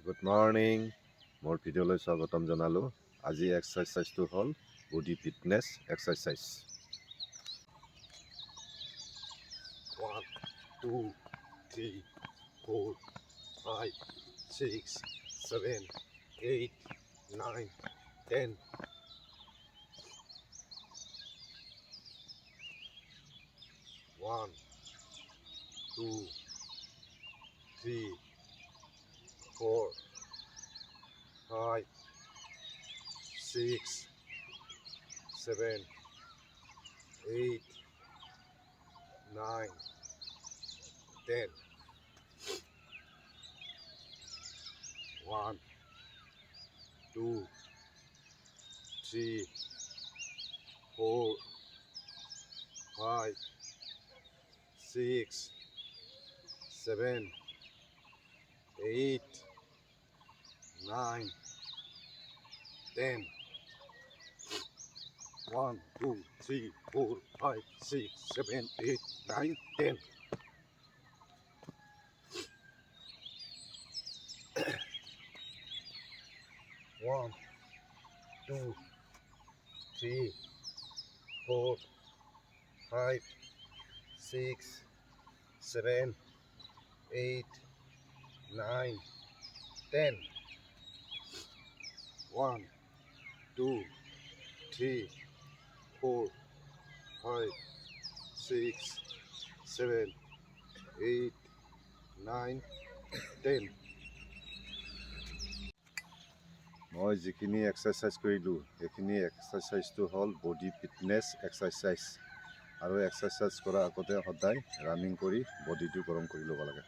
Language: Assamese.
গুড মৰ্ণিং, মোৰ ভিডিঅ'লৈ স্বাগতম জনালোঁ। আজি এক্সাৰচাইজটো হ'ল বডি ফিটনেছ এক্সাৰচাইজ। 1, 2, 3, 4, 5, 6, 7, 8, 9, 10. 1, 2, 3, 4, 5, 6, 7, 8, 9, 10. 1, 2, 3, 4, 5, 6, 7, 8, 9, 10. 1, 2, 3, 4, 5, 6, 7, 8, 9, 10. 1, 2, 3, 4, 5, 6, 7, 8, 9, 10. 1, 2, 3, 4, 5, 6, 7, 8, 9, 10. মই যিখিনি এক্সাৰচাইজ কৰিলোঁ সেইখিনি এক্সাৰচাইজটো হ'ল বডি ফিটনেছ এক্সাৰচাইজ। আৰু এক্সাৰচাইজ কৰাৰ আগতে সদায় ৰানিং কৰি বডিটো গৰম কৰি ল'ব লাগে।